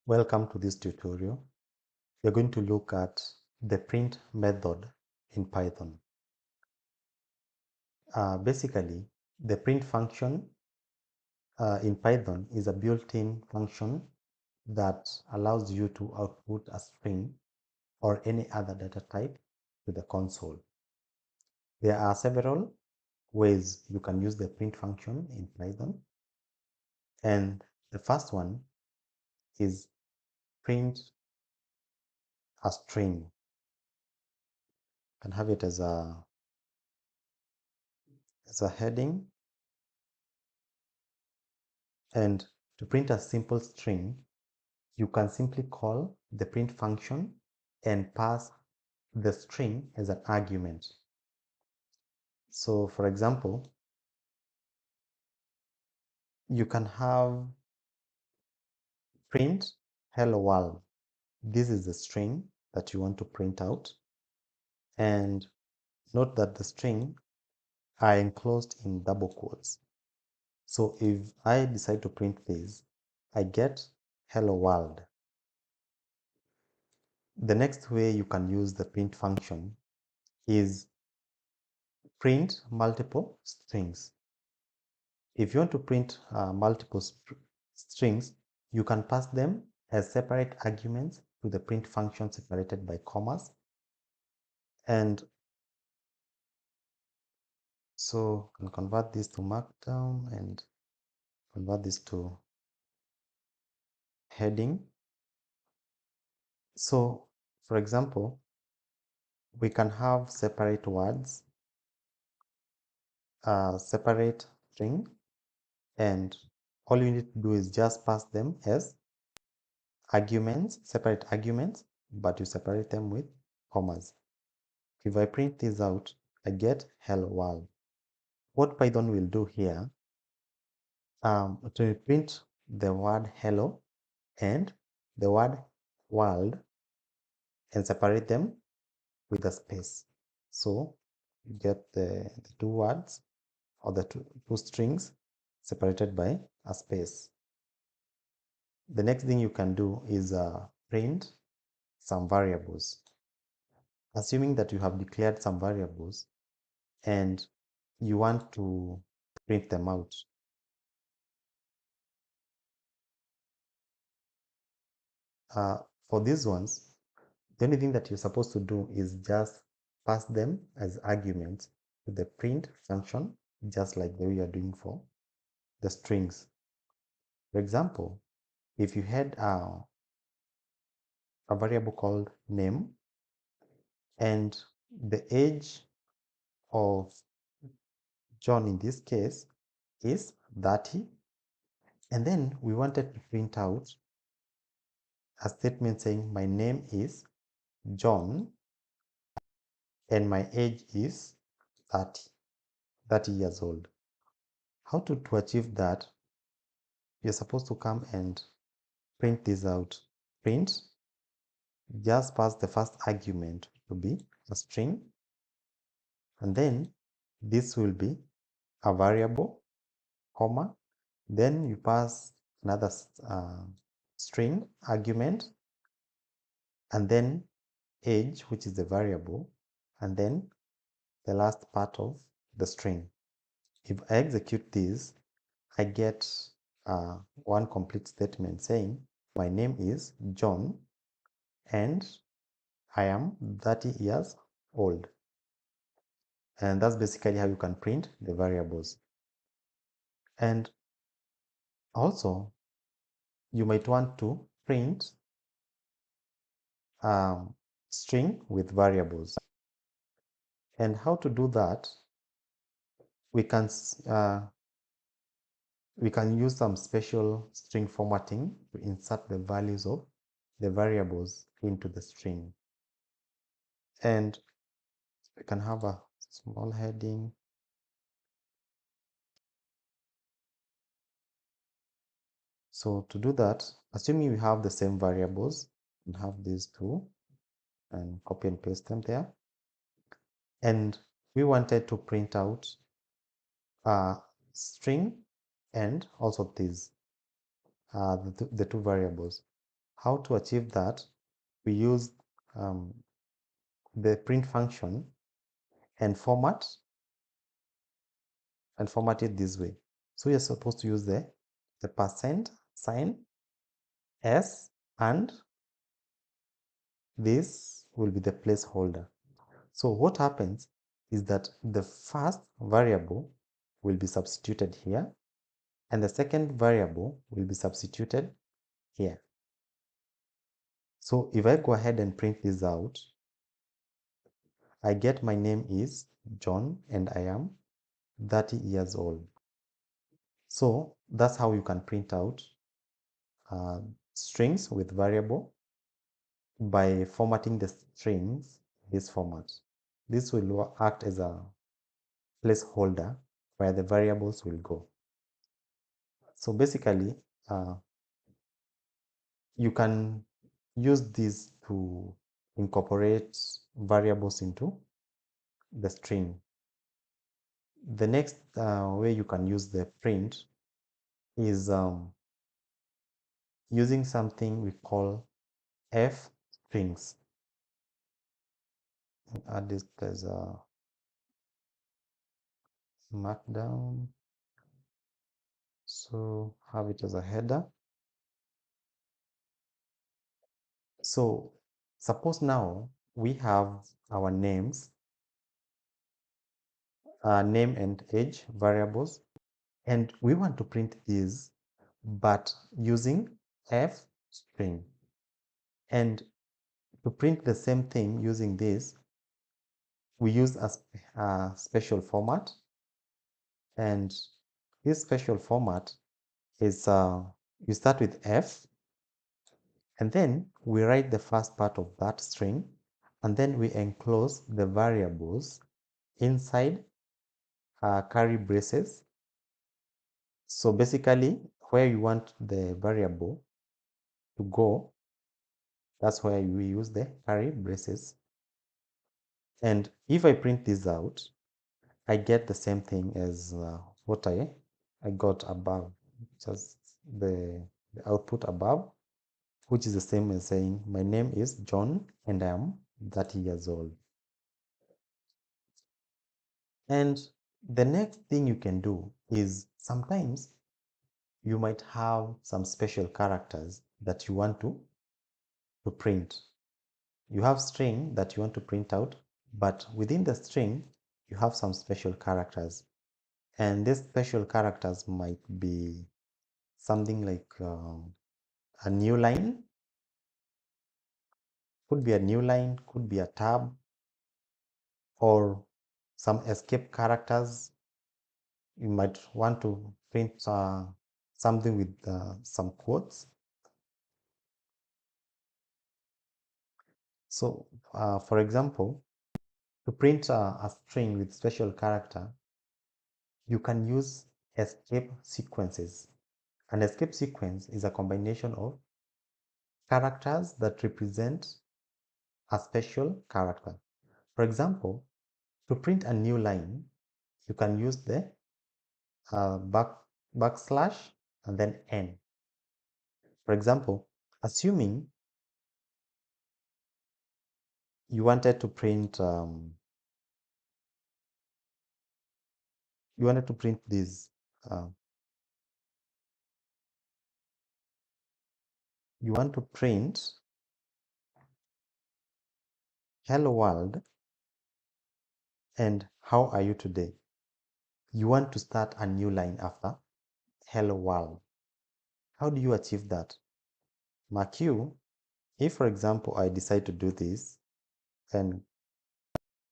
Welcome to this tutorial. We're going to look at the print method in Python. Basically, the print function in Python is a built-in function that allows you to output a string or any other data type to the console. There are several ways you can use the print function in Python. And the first one is print a string. You can have it as a heading. And to print a simple string, you can simply call the print function and pass the string as an argument. So for example, you can have print hello world. This is the string that you want to print out. And note that the string are enclosed in double quotes. So if I decide to print this, I get hello world. The next way you can use the print function is print multiple strings. If you want to print multiple strings, you can pass them as separate arguments to the print function separated by commas. And so you can convert this to markdown and convert this to heading. So for example, we can have separate words, separate string, and all you need to do is just pass them as arguments, separate arguments, but you separate them with commas. If I print this out, I get hello world. What Python will do here, to print the word hello and the word world and separate them with a space. So you get the two words or the two strings separated by a space. The next thing you can do is print some variables. Assuming that you have declared some variables and you want to print them out. For these ones, the only thing that you're supposed to do is just pass them as arguments to the print function, just like the way you're doing for the strings. For example, if you had a variable called name and the age of John in this case is 30, and then we wanted to print out a statement saying my name is John and my age is 30 years old. How to achieve that? You're supposed to come and print this out. Print, just pass the first argument to be a string, and then this will be a variable, comma, then you pass another string argument, and then age, which is the variable, and then the last part of the string. If I execute this, I get one complete statement saying my name is John and I am 30 years old. And that's basically how you can print the variables. And also, you might want to print string with variables. And how to do that? We can use some special string formatting to insert the values of the variables into the string. And we can have a small heading. So to do that, assuming we have the same variables, and have these two and copy and paste them there. And we wanted to print out a string and also these, the two variables. how to achieve that, we use the print function and format it this way. So you're supposed to use the percent sign s, and this will be the placeholder. So what happens is that the first variable will be substituted here, and the second variable will be substituted here. So if I go ahead and print this out, I get my name is John and I am 30 years old. So that's how you can print out strings with variable by formatting the strings this format. This will act as a placeholder where the variables will go. So basically, you can use this to incorporate variables into the string. The next way you can use the print is using something we call f strings. Add this as a markdown, so have it as a header. So suppose now we have our names, name and age variables, and we want to print these but using f string. And to print the same thing using this, we use a special format, and this special format is you start with f, and then we write the first part of that string, and then we enclose the variables inside curly braces. So basically, where you want the variable to go, that's where we use the curly braces. And if I print this out, I get the same thing as what I got above, just the output above, which is the same as saying my name is John and I am 30 years old. And the next thing you can do is sometimes you might have some special characters that you want to print. You have string that you want to print out, but within the string, you have some special characters. And these special characters might be something like a new line, could be a new line, could be a tab, or some escape characters. You might want to print something with some quotes. So for example, to print a string with special character, you can use escape sequences. An escape sequence is a combination of characters that represent a special character. For example, to print a new line, you can use the backslash and then n. For example, assuming you wanted to print this, you want to print hello world and how are you today. You want to start a new line after hello world. How do you achieve that? Mark you, if for example I decide to do this and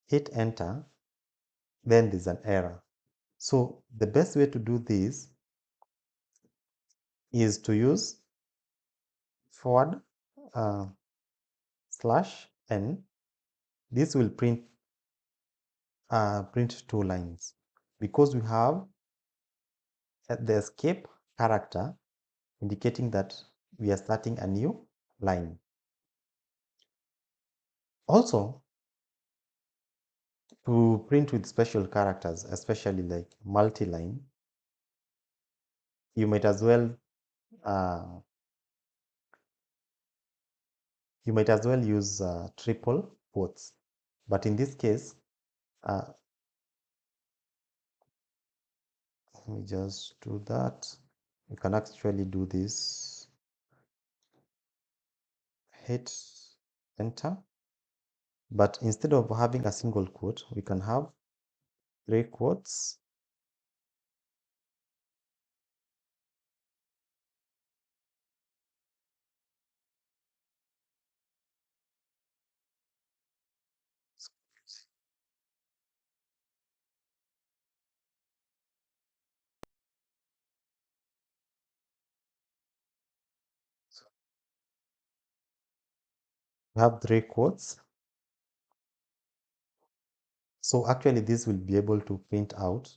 hit enter, then there's an error. So the best way to do this is to use forward slash n. This will print two lines because we have the escape character indicating that we are starting a new line. Also, to print with special characters, especially like multi-line, you might as well You might as well use triple quotes. But in this case, let me just do that. You can actually do this. Hit enter. But instead of having a single quote, we can have 3 quotes. We have 3 quotes. So actually this will be able to print out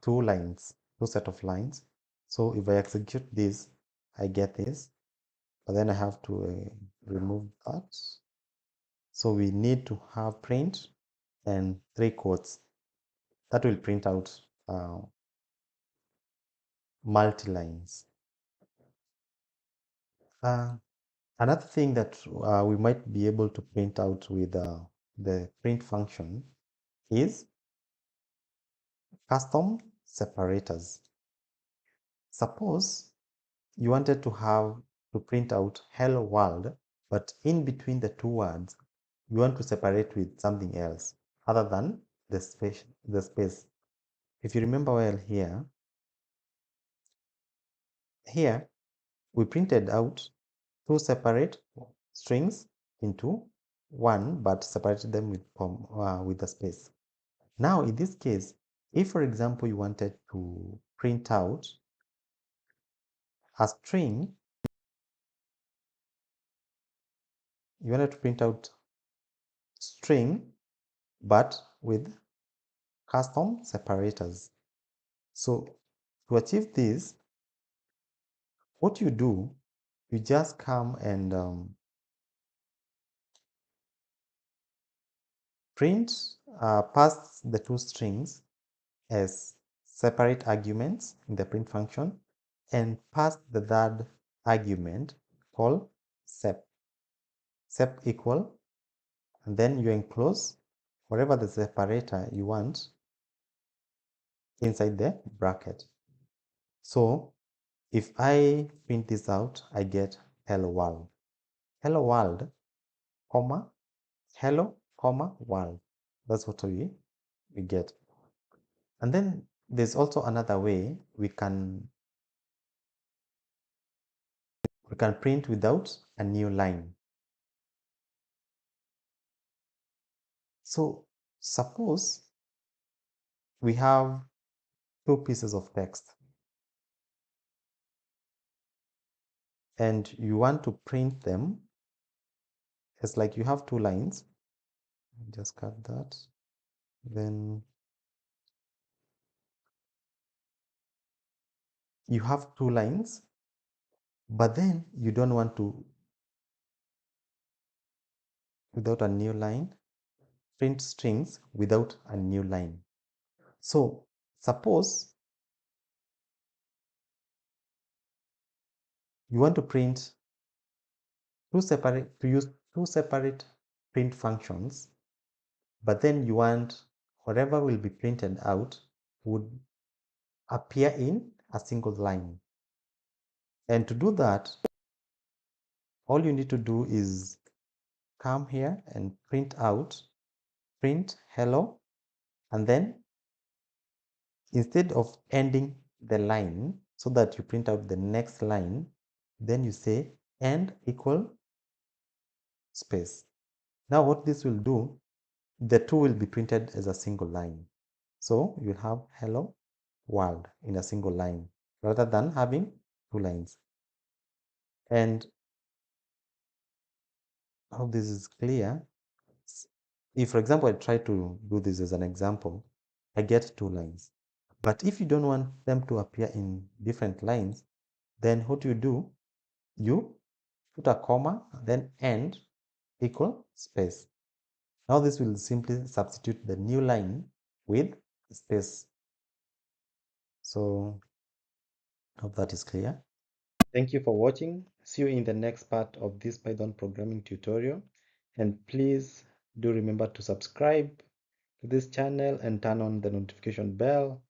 2 lines, 2 set of lines. So if I execute this, I get this, but then I have to remove that. So we need to have print and 3 quotes. That will print out multi-lines. Another thing that we might be able to print out with the print function is custom separators. Suppose you wanted to print out hello world, but in between the 2 words, you want to separate with something else other than the space. If you remember well here we printed out 2 separate strings into one, but separated them with the space. Now, in this case, if, for example, you wanted to print out a string, you wanted to print out string, but with custom separators. So to achieve this, what you do, you just come and pass the 2 strings as separate arguments in the print function and pass the third argument called sep equal, and then you enclose whatever the separator you want inside the bracket. So if I print this out, I get hello world. Hello world, comma, hello, comma, world. That's what we get. And then there's also another way we can print without a new line. So suppose we have 2 pieces of text and you want to print them. It's like you have 2 lines. Just cut that. Then you have 2 lines, but then you don't want to, without a new line, print strings without a new line. So suppose you want to use 2 separate print functions, but then you want whatever will be printed out would appear in a single line. And to do that, all you need to do is come here and print hello, and then instead of ending the line so that you print out the next line, then you say end equal space. Now what this will do, the 2 will be printed as a single line. So you have hello world in a single line rather than having 2 lines. And I hope this is clear. If, for example, I try to do this as an example, I get 2 lines. But if you don't want them to appear in different lines, then what you do, you put a comma, then end equal space. Now this will simply substitute the new line with space. So I hope that is clear. Thank you for watching. See you in the next part of this Python programming tutorial. And please do remember to subscribe to this channel and turn on the notification bell